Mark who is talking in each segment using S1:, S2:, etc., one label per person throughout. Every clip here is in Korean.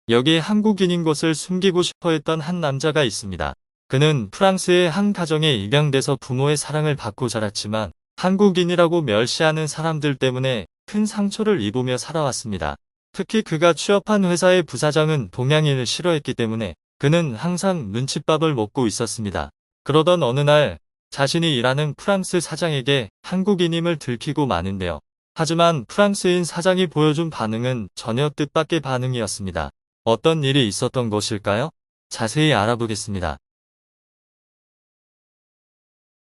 S1: 여기에 한국인인 것을 숨기고 싶어 했던 한 남자가 있습니다. 그는 프랑스의 한 가정에 입양돼서 부모의 사랑을 받고 자랐지만 한국인이라고 멸시하는 사람들 때문에 큰 상처를 입으며 살아왔습니다. 특히 그가 취업한 회사의 부사장은 동양인을 싫어했기 때문에 그는 항상 눈칫밥을 먹고 있었습니다. 그러던 어느 날 자신이 일하는 프랑스 사장에게 한국인임을 들키고 마는데요. 하지만 프랑스인 사장이 보여준 반응은 전혀 뜻밖의 반응이었습니다. 어떤 일이 있었던 것일까요? 자세히 알아보겠습니다.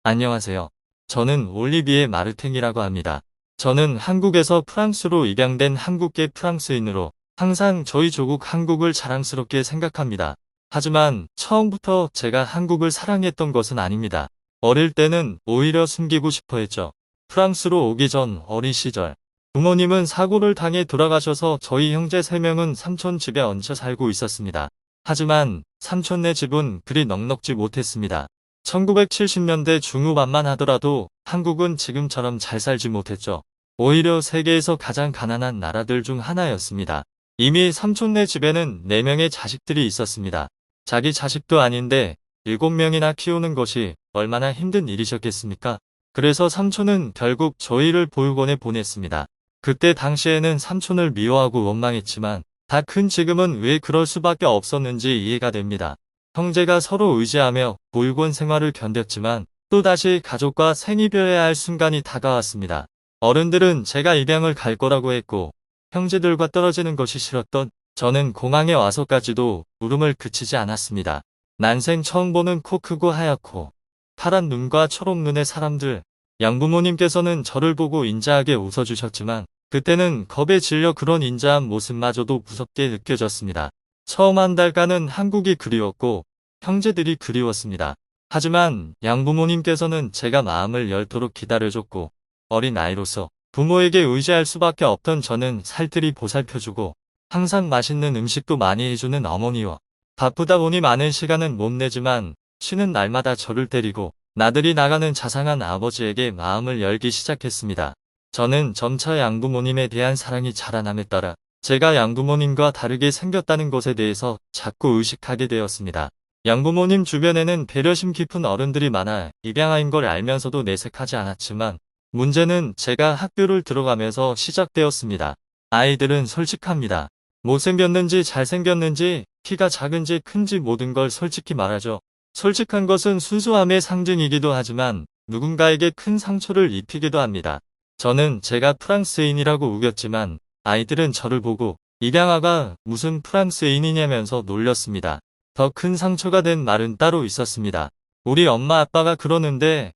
S1: 안녕하세요. 저는 올리비에 마르탱이라고 합니다. 저는 한국에서 프랑스로 입양된 한국계 프랑스인으로 항상 저희 조국 한국을 자랑스럽게 생각합니다. 하지만 처음부터 제가 한국을 사랑했던 것은 아닙니다. 어릴 때는 오히려 숨기고 싶어 했죠. 프랑스로 오기 전 어린 시절 부모님은 사고를 당해 돌아가셔서 저희 형제 3명은 삼촌 집에 얹혀 살고 있었습니다. 하지만 삼촌네 집은 그리 넉넉지 못했습니다. 1970년대 중후반만 하더라도 한국은 지금처럼 잘 살지 못했죠. 오히려 세계에서 가장 가난한 나라들 중 하나였습니다. 이미 삼촌네 집에는 4명의 자식들이 있었습니다. 자기 자식도 아닌데 7명이나 키우는 것이 얼마나 힘든 일이셨겠습니까? 그래서 삼촌은 결국 저희를 보육원에 보냈습니다. 그때 당시에는 삼촌을 미워하고 원망했지만 다 큰 지금은 왜 그럴 수밖에 없었는지 이해가 됩니다. 형제가 서로 의지하며 보육원 생활을 견뎠지만 또다시 가족과 생이별해야 할 순간이 다가왔습니다. 어른들은 제가 입양을 갈 거라고 했고 형제들과 떨어지는 것이 싫었던 저는 공항에 와서까지도 울음을 그치지 않았습니다. 난생 처음 보는 코 크고 하얗고 파란 눈과 초록 눈의 사람들. 양부모님께서는 저를 보고 인자하게 웃어주셨지만 그때는 겁에 질려 그런 인자한 모습마저도 무섭게 느껴졌습니다. 처음 한 달간은 한국이 그리웠고 형제들이 그리웠습니다. 하지만 양부모님께서는 제가 마음을 열도록 기다려줬고 어린 아이로서 부모에게 의지할 수밖에 없던 저는 살뜰히 보살펴주고 항상 맛있는 음식도 많이 해주는 어머니와 바쁘다 보니 많은 시간은 못 내지만 쉬는 날마다 저를 때리고 나들이 나가는 자상한 아버지에게 마음을 열기 시작했습니다. 저는 점차 양부모님에 대한 사랑이 자라남에 따라 제가 양부모님과 다르게 생겼다는 것에 대해서 자꾸 의식하게 되었습니다. 양부모님 주변에는 배려심 깊은 어른들이 많아 입양아인 걸 알면서도 내색하지 않았지만 문제는 제가 학교를 들어가면서 시작되었습니다. 아이들은 솔직합니다. 못생겼는지 잘생겼는지 키가 작은지 큰지 모든 걸 솔직히 말하죠. 솔직한 것은 순수함의 상징이기도 하지만 누군가에게 큰 상처를 입히기도 합니다. 저는 제가 프랑스인이라고 우겼지만 아이들은 저를 보고 입양아가 무슨 프랑스인이냐면서 놀렸습니다. 더 큰 상처가 된 말은 따로 있었습니다. 우리 엄마 아빠가 그러는데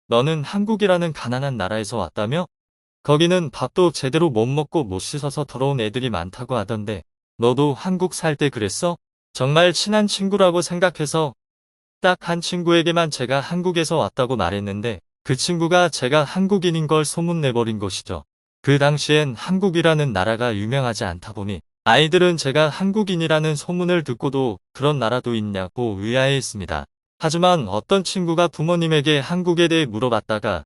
S1: 너는 한국이라는 가난한 나라에서 왔다며? 거기는 밥도 제대로 못 먹고 못 씻어서 더러운 애들이 많다고 하던데 너도 한국 살 때 그랬어? 정말 친한 친구라고 생각해서 딱 한 친구에게만 제가 한국에서 왔다고 말했는데 그 친구가 제가 한국인인 걸 소문내버린 것이죠. 그 당시엔 한국이라는 나라가 유명하지 않다 보니 아이들은 제가 한국인이라는 소문을 듣고도 그런 나라도 있냐고 의아해했습니다. 하지만 어떤 친구가 부모님에게 한국에 대해 물어봤다가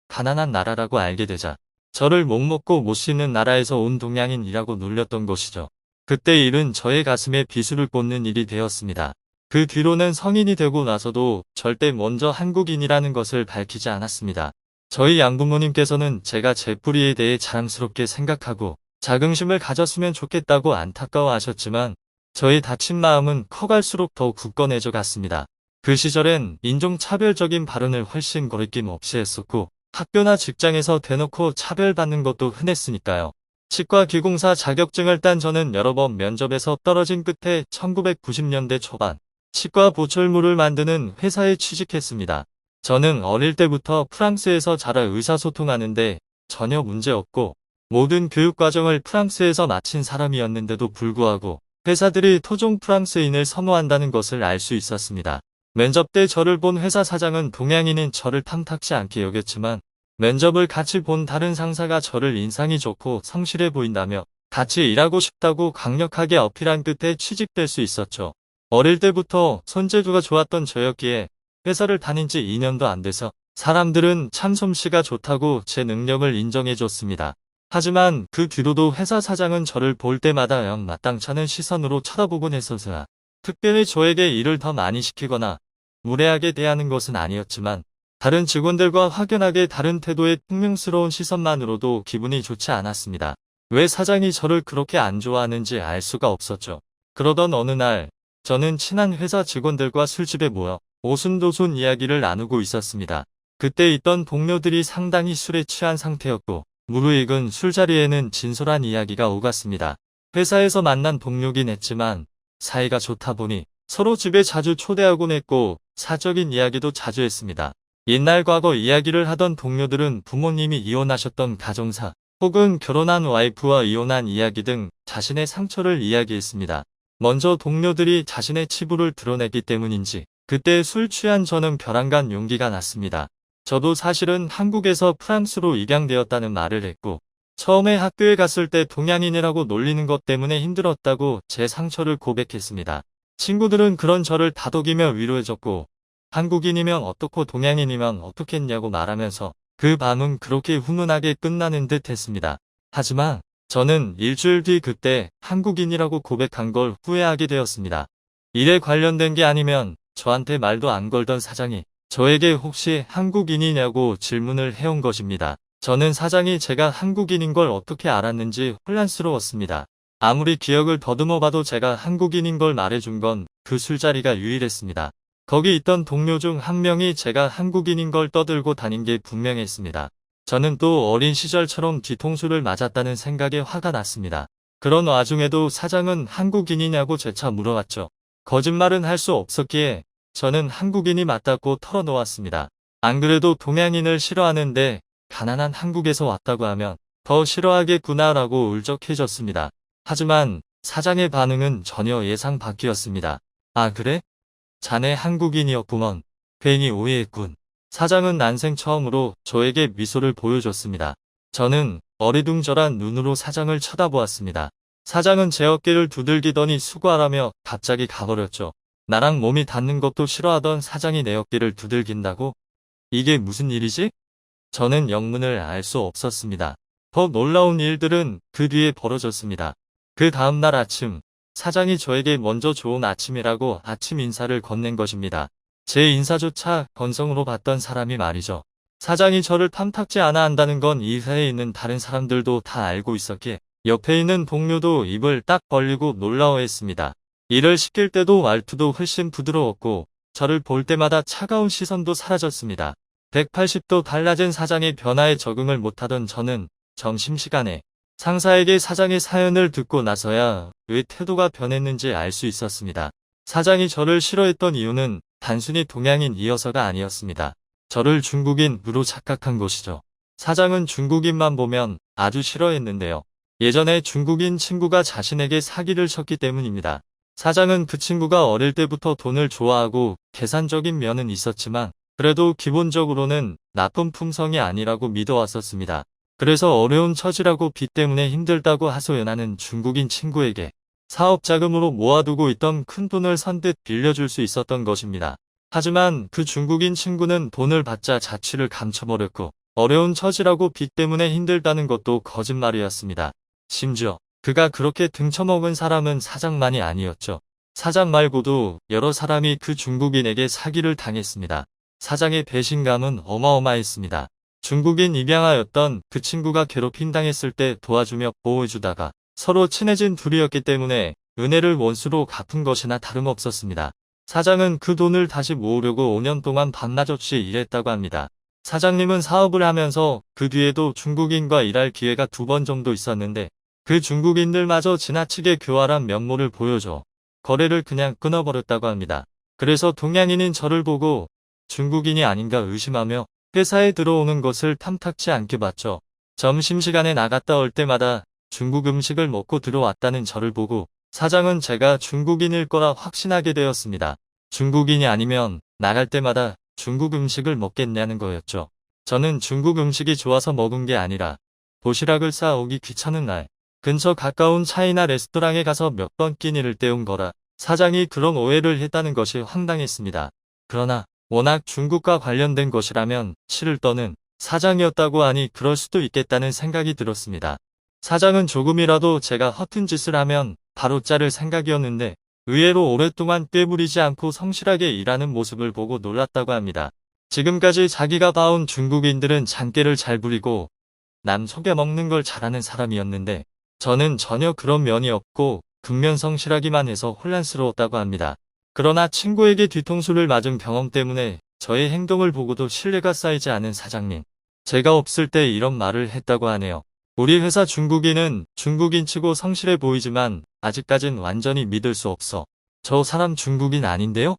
S1: 가난한 나라라고 알게 되자 저를 못 먹고 못 씻는 나라에서 온 동양인이라고 놀렸던 것이죠. 그때 일은 저의 가슴에 비수를 꽂는 일이 되었습니다. 그 뒤로는 성인이 되고 나서도 절대 먼저 한국인이라는 것을 밝히지 않았습니다. 저희 양부모님께서는 제가 제 뿌리에 대해 자랑스럽게 생각하고 자긍심을 가졌으면 좋겠다고 안타까워하셨지만 저의 다친 마음은 커갈수록 더 굳건해져 갔습니다. 그 시절엔 인종차별적인 발언을 훨씬 거리낌 없이 했었고 학교나 직장에서 대놓고 차별받는 것도 흔했으니까요. 치과기공사 자격증을 딴 저는 여러 번 면접에서 떨어진 끝에 1990년대 초반 치과 보철물을 만드는 회사에 취직했습니다. 저는 어릴 때부터 프랑스에서 자라 의사소통하는데 전혀 문제없고 모든 교육과정을 프랑스에서 마친 사람이었는데도 불구하고 회사들이 토종 프랑스인을 선호한다는 것을 알 수 있었습니다. 면접 때 저를 본 회사 사장은 동양인인 저를 탐탁지 않게 여겼지만 면접을 같이 본 다른 상사가 저를 인상이 좋고 성실해 보인다며 같이 일하고 싶다고 강력하게 어필한 끝에 취직될 수 있었죠. 어릴 때부터 손재주가 좋았던 저였기에 회사를 다닌 지 2년도 안 돼서 사람들은 참 솜씨가 좋다고 제 능력을 인정해줬습니다. 하지만 그 뒤로도 회사 사장은 저를 볼 때마다 영 마땅찮은 시선으로 쳐다보곤 했어서야. 특별히 저에게 일을 더 많이 시키거나 무례하게 대하는 것은 아니었지만 다른 직원들과 확연하게 다른 태도의 퉁명스러운 시선만으로도 기분이 좋지 않았습니다. 왜 사장이 저를 그렇게 안 좋아하는지 알 수가 없었죠. 그러던 어느 날 저는 친한 회사 직원들과 술집에 모여 오순도순 이야기를 나누고 있었습니다. 그때 있던 동료들이 상당히 술에 취한 상태였고 무르익은 술자리에는 진솔한 이야기가 오갔습니다. 회사에서 만난 동료긴 했지만 사이가 좋다 보니 서로 집에 자주 초대하곤 했고 사적인 이야기도 자주 했습니다. 옛날 과거 이야기를 하던 동료들은 부모님이 이혼하셨던 가정사 혹은 결혼한 와이프와 이혼한 이야기 등 자신의 상처를 이야기했습니다. 먼저 동료들이 자신의 치부를 드러냈기 때문인지 그때 술 취한 저는 벼랑간 용기가 났습니다. 저도 사실은 한국에서 프랑스로 입양되었다는 말을 했고 처음에 학교에 갔을 때 동양인이라고 놀리는 것 때문에 힘들었다고 제 상처를 고백했습니다. 친구들은 그런 저를 다독이며 위로해줬고 한국인이면 어떻고 동양인이면 어떻겠냐고 말하면서 그 밤은 그렇게 훈훈하게 끝나는 듯 했습니다. 하지만 저는 일주일 뒤 그때 한국인이라고 고백한 걸 후회하게 되었습니다. 일에 관련된 게 아니면 저한테 말도 안 걸던 사장이 저에게 혹시 한국인이냐고 질문을 해온 것입니다. 저는 사장이 제가 한국인인 걸 어떻게 알았는지 혼란스러웠습니다. 아무리 기억을 더듬어 봐도 제가 한국인인 걸 말해준 건 그 술자리가 유일했습니다. 거기 있던 동료 중 한 명이 제가 한국인인 걸 떠들고 다닌 게 분명했습니다. 저는 또 어린 시절처럼 뒤통수를 맞았다는 생각에 화가 났습니다. 그런 와중에도 사장은 한국인이냐고 재차 물어왔죠. 거짓말은 할 수 없었기에 저는 한국인이 맞다고 털어놓았습니다. 안 그래도 동양인을 싫어하는데 가난한 한국에서 왔다고 하면 더 싫어하겠구나라고 울적해졌습니다. 하지만 사장의 반응은 전혀 예상 밖이었습니다. 아 그래? 자네 한국인이었구먼. 괜히 오해했군. 사장은 난생 처음으로 저에게 미소를 보여줬습니다. 저는 어리둥절한 눈으로 사장을 쳐다보았습니다. 사장은 제 어깨를 두들기더니 수고하라며 갑자기 가버렸죠. 나랑 몸이 닿는 것도 싫어하던 사장이 내 어깨를 두들긴다고? 이게 무슨 일이지? 저는 영문을 알 수 없었습니다. 더 놀라운 일들은 그 뒤에 벌어졌습니다. 그 다음날 아침, 사장이 저에게 먼저 좋은 아침이라고 아침 인사를 건넨 것입니다. 제 인사조차 건성으로 봤던 사람이 말이죠. 사장이 저를 탐탁지 않아 한다는 건 이 회사에 있는 다른 사람들도 다 알고 있었기에 옆에 있는 동료도 입을 딱 벌리고 놀라워했습니다. 일을 시킬 때도 말투도 훨씬 부드러웠고 저를 볼 때마다 차가운 시선도 사라졌습니다. 180도 달라진 사장의 변화에 적응을 못하던 저는 점심시간에 상사에게 사장의 사연을 듣고 나서야 왜 태도가 변했는지 알 수 있었습니다. 사장이 저를 싫어했던 이유는 단순히 동양인이어서가 아니었습니다. 저를 중국인으로 착각한 것이죠. 사장은 중국인만 보면 아주 싫어했는데요. 예전에 중국인 친구가 자신에게 사기를 쳤기 때문입니다. 사장은 그 친구가 어릴 때부터 돈을 좋아하고 계산적인 면은 있었지만 그래도 기본적으로는 나쁜 품성이 아니라고 믿어왔었습니다. 그래서 어려운 처지라고 빚 때문에 힘들다고 하소연하는 중국인 친구에게 사업 자금으로 모아두고 있던 큰 돈을 선뜻 빌려줄 수 있었던 것입니다. 하지만 그 중국인 친구는 돈을 받자 자취를 감춰버렸고 어려운 처지라고 빚 때문에 힘들다는 것도 거짓말이었습니다. 심지어 그가 그렇게 등쳐먹은 사람은 사장만이 아니었죠. 사장 말고도 여러 사람이 그 중국인에게 사기를 당했습니다. 사장의 배신감은 어마어마했습니다. 중국인 입양아였던 그 친구가 괴롭힘 당했을 때 도와주며 보호해주다가 서로 친해진 둘이었기 때문에 은혜를 원수로 갚은 것이나 다름없었습니다. 사장은 그 돈을 다시 모으려고 5년 동안 밤낮 없이 일했다고 합니다. 사장님은 사업을 하면서 그 뒤에도 중국인과 일할 기회가 2번 정도 있었는데 그 중국인들마저 지나치게 교활한 면모를 보여줘 거래를 그냥 끊어버렸다고 합니다. 그래서 동양인인 저를 보고 중국인이 아닌가 의심하며 회사에 들어오는 것을 탐탁치 않게 봤죠. 점심시간에 나갔다 올 때마다 중국 음식을 먹고 들어왔다는 저를 보고 사장은 제가 중국인일 거라 확신하게 되었습니다. 중국인이 아니면 나갈 때마다 중국 음식을 먹겠냐는 거였죠. 저는 중국 음식이 좋아서 먹은 게 아니라 도시락을 싸오기 귀찮은 날 근처 가까운 차이나 레스토랑에 가서 몇 번 끼니를 때운 거라 사장이 그런 오해를 했다는 것이 황당했습니다. 그러나 워낙 중국과 관련된 것이라면 치를 떠는 사장이었다고 하니 그럴 수도 있겠다는 생각이 들었습니다. 사장은 조금이라도 제가 허튼 짓을 하면 바로 자를 생각이었는데 의외로 오랫동안 꾀부리지 않고 성실하게 일하는 모습을 보고 놀랐다고 합니다. 지금까지 자기가 봐온 중국인들은 잔꾀를 잘 부리고 남 속여먹는 걸 잘하는 사람이었는데 저는 전혀 그런 면이 없고 근면 성실하기만 해서 혼란스러웠다고 합니다. 그러나 친구에게 뒤통수를 맞은 경험 때문에 저의 행동을 보고도 신뢰가 쌓이지 않은 사장님. 제가 없을 때 이런 말을 했다고 하네요. 우리 회사 중국인은 중국인치고 성실해 보이지만 아직까진 완전히 믿을 수 없어. 저 사람 중국인 아닌데요?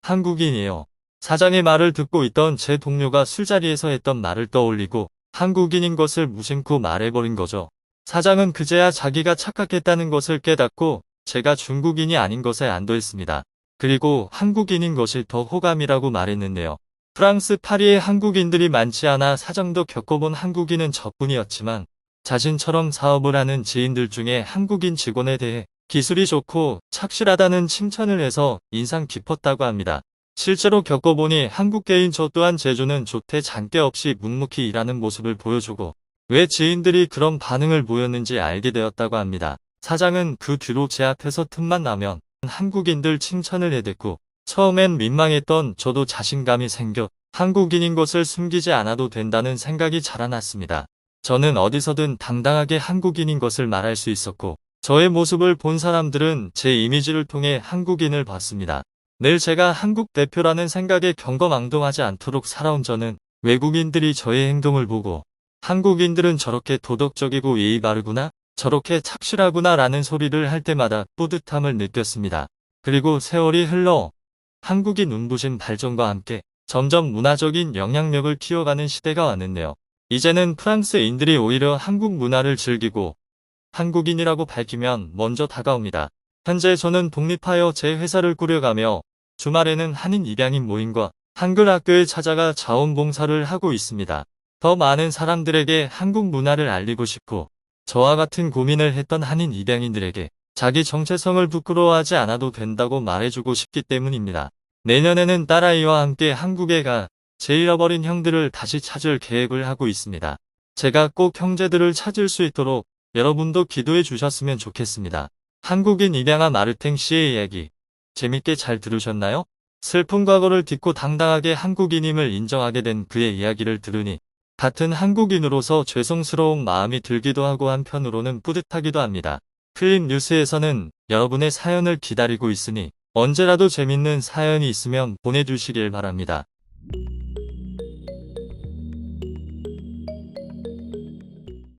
S1: 한국인이에요. 사장의 말을 듣고 있던 제 동료가 술자리에서 했던 말을 떠올리고 한국인인 것을 무심코 말해버린 거죠. 사장은 그제야 자기가 착각했다는 것을 깨닫고 제가 중국인이 아닌 것에 안도했습니다. 그리고 한국인인 것이 더 호감이라고 말했는데요. 프랑스 파리에 한국인들이 많지 않아 사정도 겪어본 한국인은 저뿐이었지만 자신처럼 사업을 하는 지인들 중에 한국인 직원에 대해 기술이 좋고 착실하다는 칭찬을 해서 인상 깊었다고 합니다. 실제로 겪어보니 한국계인 저 또한 제주는 조퇴 잔꾀 없이 묵묵히 일하는 모습을 보여주고 왜 지인들이 그런 반응을 보였는지 알게 되었다고 합니다. 사장은 그 뒤로 제 앞에서 틈만 나면 한국인들 칭찬을 해댔고 처음엔 민망했던 저도 자신감이 생겨 한국인인 것을 숨기지 않아도 된다는 생각이 자라났습니다. 저는 어디서든 당당하게 한국인인 것을 말할 수 있었고 저의 모습을 본 사람들은 제 이미지를 통해 한국인을 봤습니다. 늘 제가 한국 대표라는 생각에 경거망동하지 않도록 살아온 저는 외국인들이 저의 행동을 보고 한국인들은 저렇게 도덕적이고 예의 바르구나, 저렇게 착실하구나 라는 소리를 할 때마다 뿌듯함을 느꼈습니다. 그리고 세월이 흘러 한국이 눈부신 발전과 함께 점점 문화적인 영향력을 키워가는 시대가 왔는데요. 이제는 프랑스인들이 오히려 한국 문화를 즐기고 한국인이라고 밝히면 먼저 다가옵니다. 현재 저는 독립하여 제 회사를 꾸려가며 주말에는 한인 입양인 모임과 한글 학교에 찾아가 자원봉사를 하고 있습니다. 더 많은 사람들에게 한국 문화를 알리고 싶고 저와 같은 고민을 했던 한인 입양인들에게 자기 정체성을 부끄러워하지 않아도 된다고 말해주고 싶기 때문입니다. 내년에는 딸아이와 함께 한국에 가 제 잃어버린 형들을 다시 찾을 계획을 하고 있습니다. 제가 꼭 형제들을 찾을 수 있도록 여러분도 기도해 주셨으면 좋겠습니다. 한국인 입양아 마르탱 씨의 이야기 재밌게 잘 들으셨나요? 슬픈 과거를 딛고 당당하게 한국인임을 인정하게 된 그의 이야기를 들으니 같은 한국인으로서 죄송스러운 마음이 들기도 하고 한편으로는 뿌듯하기도 합니다. 클립 뉴스에서는 여러분의 사연을 기다리고 있으니 언제라도 재밌는 사연이 있으면 보내주시길 바랍니다.